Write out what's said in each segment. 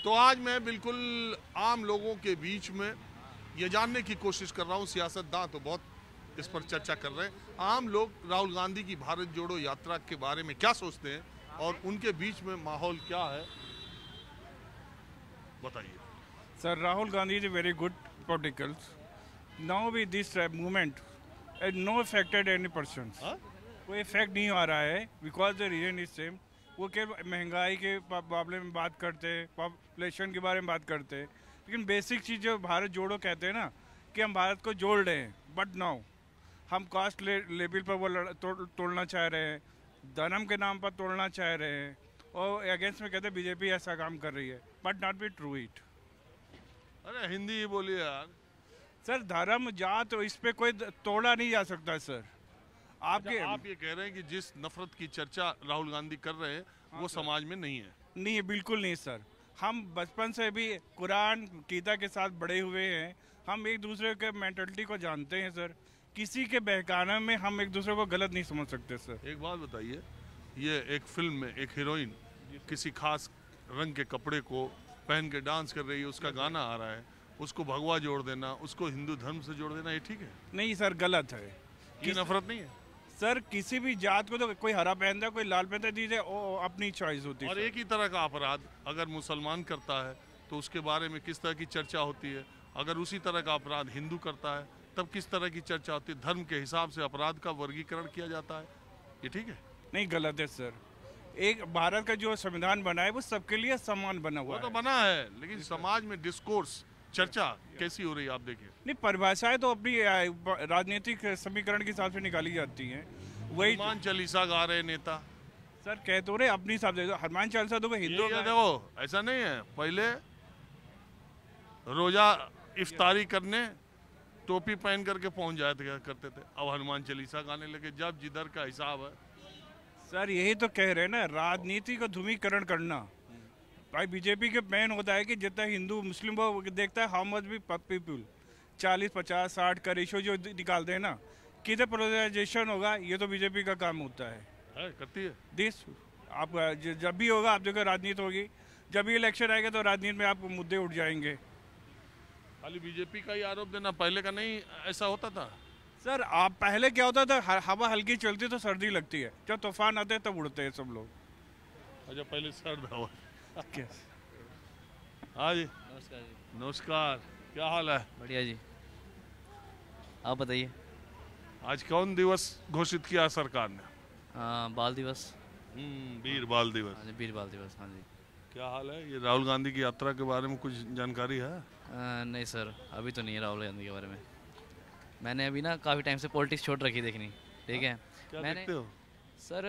तो आज मैं बिल्कुल आम लोगों के बीच में ये जानने की कोशिश कर रहा हूँ, सियासतदान तो बहुत इस पर चर्चा कर रहे हैं, आम लोग राहुल गांधी की भारत जोड़ो यात्रा के बारे में क्या सोचते हैं और उनके बीच में माहौल क्या है, बताइए। Sir, Rahul Gandhi is a very good political. Now with this movement, no affected any persons. हाँ? कोई इफेक्ट नहीं आ रहा है because the reason is same. वो क्या महंगाई के मामले में बात करते हैं, पॉपुलेशन के बारे में बात करते हैं, लेकिन बेसिक चीज़ जो भारत जोड़ो कहते हैं ना कि हम भारत को जोड़ रहे हैं, बट नाउ हम कास्ट लेवल पर वो तोड़ना चाह रहे हैं, धर्म के नाम पर तोड़ना चाह रहे हैं, और अगेंस्ट में कहते हैं बीजेपी ऐसा काम कर रही है, but not be true it. अरे हिंदी ही बोलिए यार। सर धर्म जात इस पे कोई तोड़ा नहीं जा सकता सर। आपके आप ये कह रहे हैं कि जिस नफरत की चर्चा राहुल गांधी कर रहे हैं वो समाज में नहीं है? नहीं है, बिल्कुल नहीं सर। हम बचपन से भी कुरान गीता के साथ बड़े हुए हैं, हम एक दूसरे के मेंटलिटी को जानते हैं सर। किसी के बहकाने में हम एक दूसरे को गलत नहीं समझ सकते सर। एक बात बताइए, ये एक फिल्म में एक हीरोइन किसी खास रंग के कपड़े को पहन के डांस कर रही है, उसका गाना आ रहा है, उसको भगवा जोड़ देना, उसको हिंदू धर्म से जोड़ देना, ये ठीक है? नहीं सर, गलत है। ये नफरत नहीं है सर किसी भी जात को तो कोई हरा पहनता है, कोई लाल पहनता है, दीजिए अपनी चॉइस होती है। और एक ही तरह का अपराध अगर मुसलमान करता है तो उसके बारे में किस तरह की चर्चा होती है, अगर उसी तरह का अपराध हिंदू करता है तब किस तरह की चर्चा होती है। धर्म के हिसाब से अपराध का वर्गीकरण किया जाता है, ये ठीक है? नहीं, गलत है सर। एक भारत का जो संविधान बना है वो सबके लिए समान बना हुआ वो तो है। बना है, लेकिन समाज में डिस्कोर्स चर्चा कैसी हो रही है आप देखिए। नहीं, परिभाषाएं तो अपनी राजनीतिक समीकरण के हिसाब से निकाली जाती हैं। वही हनुमान चालीसा गा रहे नेता सर कह तो रहे अपनी हिसाब से। हनुमान चालीसा तो हिंदू ये देखो, ऐसा नहीं है, पहले रोजा इफ्तारी करने टोपी पहन करके पहुंच जाया करते थे, अब हनुमान चालीसा गाने लगे। जब जिधर का हिसाब है सर, यही तो कह रहे हैं ना, राजनीति को ध्रुवीकरण करना। भाई बीजेपी के मेन होता है कि जितना हिंदू मुस्लिम वो देखता है हाउ मच भी पीपल 40 50 60 का रेशो जो निकालते हैं ना, किधर पोलराइजेशन होगा, ये तो बीजेपी का काम होता है। करती है दिस आप जब भी होगा, आप देखो राजनीति होगी, जब भी इलेक्शन आएगा तो राजनीति में आपको मुद्दे उठ जाएंगे। खाली बीजेपी का ही आरोप देना, पहले का नहीं ऐसा होता था? सर आप पहले क्या होता था, हवा हल्की चलती तो सर्दी लगती है, जब तूफान आते हैं तब उड़ते हैं सब लोग। अच्छा, पहले सर्द हवा। Yes. हाँ जी, नमस्कार जी। नमस्कार, क्या हाल है? बढ़िया जी, आप बताइए। आज कौन दिवस घोषित किया सरकार ने? बाल दिवस। वीर बाल दिवस। हाँ जी, वीर बाल दिवस। हाँ जी। क्या हाल है? ये राहुल गांधी की यात्रा के बारे में कुछ जानकारी है? नहीं सर, अभी तो नहीं है राहुल गांधी के बारे में। मैंने अभी ना काफ़ी टाइम से पॉलिटिक्स छोड़ रखी देखनी। ठीक है, क्या मैंने देखते हो? सर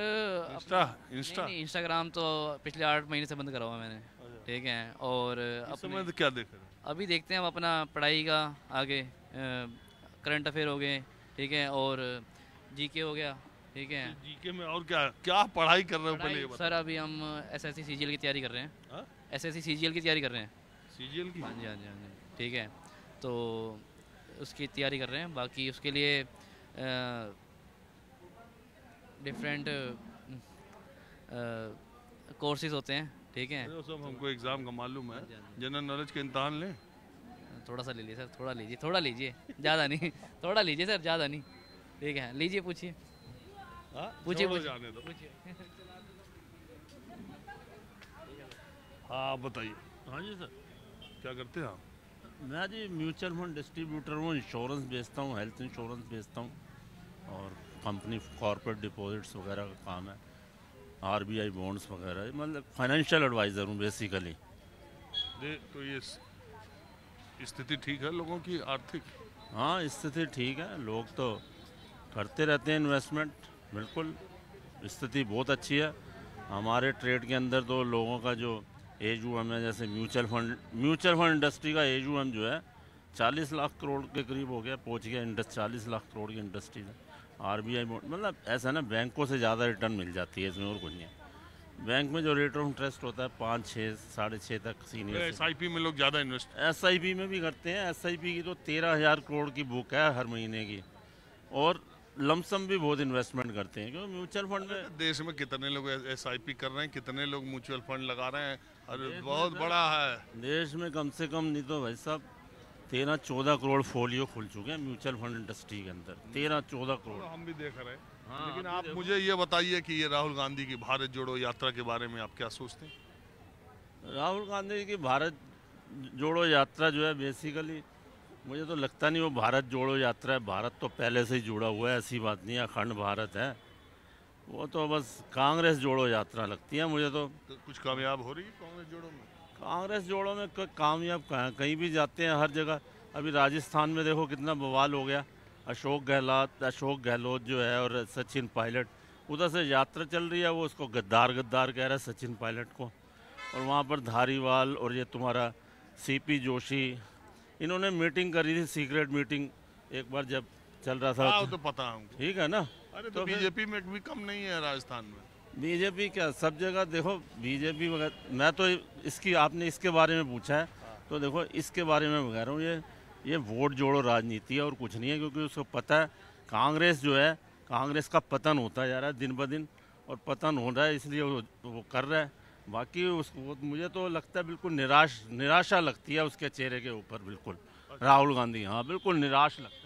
इंस्टा नहीं, इंस्टाग्राम तो पिछले 8 महीने से बंद करा हुआ मैंने। ठीक है, और इस समय तो क्या देख रहे हैं? अभी देखते हैं हम अपना पढ़ाई का आगे, करंट अफेयर हो गए, ठीक है, और जीके हो गया। ठीक है, जीके में और क्या क्या पढ़ाई कर रहे हो पहले ये सर अभी हम एसएससी सीजीएल की तैयारी कर रहे हैं। एसएससी सीजीएल की तैयारी कर रहे हैं। सीजीएल की? हाँ जी, हाँ जी, हाँ जी। ठीक है, तो उसकी तैयारी कर रहे हैं। बाकी उसके लिए डिफरेंट कोर्सेज होते हैं। ठीक है, वो सब हमको एग्जाम का मालूम है। जनरल नॉलेज के इम्तहान लें? थोड़ा सा ले लीजिए सर, थोड़ा लीजिए, ज़्यादा नहीं, थोड़ा लीजिए सर, ज़्यादा नहीं। ठीक है, लीजिए, पूछिए। पूछिए जाने दो। हाँ बताइए। हाँ जी सर, क्या करते हैं आप? मैं जी म्यूचुअल फंड डिस्ट्रीब्यूटर हूँ, इंश्योरेंस बेचता हूँ, हेल्थ इंश्योरेंस बेचता हूँ, और कंपनी कॉर्पोरेट डिपॉजिट्स वगैरह का काम है, आरबीआई बॉन्ड्स वगैरह, मतलब फाइनेंशियल एडवाइज़र हूँ बेसिकली। तो ये स्थिति ठीक है लोगों की आर्थिक? हाँ, स्थिति ठीक है, लोग तो करते रहते हैं इन्वेस्टमेंट, बिल्कुल स्थिति बहुत अच्छी है। हमारे ट्रेड के अंदर तो लोगों का जो एजूएम है, जैसे म्यूचुअल फंड इंडस्ट्री का एजूएम जो है 40 लाख करोड़ के करीब हो गया, पहुंच गया 40 लाख करोड़ की इंडस्ट्री में। आरबीआई मतलब ऐसा ना, बैंकों से ज़्यादा रिटर्न मिल जाती है इसमें, और कुछ नहीं। बैंक में जो रेट ऑफ इंटरेस्ट होता है 5 6 6.5 तक सीनियर। एसआईपी में लोग ज़्यादा इन्वेस्ट एसआईपी में भी करते हैं। एसआईपी की तो 13,000 करोड़ की बुक है हर महीने की, और लमसम भी बहुत इन्वेस्टमेंट करते हैं, क्योंकि म्यूचुअल फंड में देश में कितने लोग एसआईपी कर रहे हैं, कितने लोग म्यूचुअल फंड लगा रहे हैं, अरे बहुत बड़ा है। देश में कम से कम नहीं तो भाई साहब 13-14 करोड़ फोलियो खुल चुके हैं म्यूचुअल फंड इंडस्ट्री के अंदर, 13-14 करोड़। हम भी देख रहे हैं। हाँ, लेकिन अभी आप देखो। मुझे ये बताइए कि ये राहुल गांधी की भारत जोड़ो यात्रा के बारे में आप क्या सोचते हैं? राहुल गांधी की भारत जोड़ो यात्रा जो है बेसिकली मुझे तो लगता नहीं वो भारत जोड़ो यात्रा है। भारत तो पहले से ही जुड़ा हुआ है, ऐसी बात नहीं है, अखंड भारत है। वो तो बस कांग्रेस जोड़ो यात्रा लगती है मुझे तो। कुछ कामयाब हो रही है कांग्रेस जोड़ो में? कांग्रेस जोड़ो में कामयाब कहाँ, कहीं भी जाते हैं हर जगह। अभी राजस्थान में देखो कितना बवाल हो गया। अशोक गहलोत जो है और सचिन पायलट, उधर से यात्रा चल रही है, वो उसको गद्दार कह रहा है सचिन पायलट को। और वहाँ पर धारीवाल और ये तुम्हारा सीपी जोशी, इन्होंने मीटिंग करी थी, सीक्रेट मीटिंग एक बार जब चल रहा था। वो तो पता है हमको। ठीक है ना। अरे तो बीजेपी में भी कम नहीं है राजस्थान में। बीजेपी क्या सब जगह देखो, बीजेपी वगैरह। मैं तो इसकी, आपने इसके बारे में पूछा है तो देखो इसके बारे में कह रहा हूँ, ये वोट जोड़ो राजनीति है और कुछ नहीं है। क्योंकि उसको पता है कांग्रेस जो है, कांग्रेस का पतन होता जा रहा है दिन ब दिन, और पतन हो रहा है इसलिए वो कर रहा है। बाकी उसको मुझे तो लगता है बिल्कुल निराशा लगती है उसके चेहरे के ऊपर, बिल्कुल। राहुल गांधी, हाँ बिल्कुल निराश लगता है।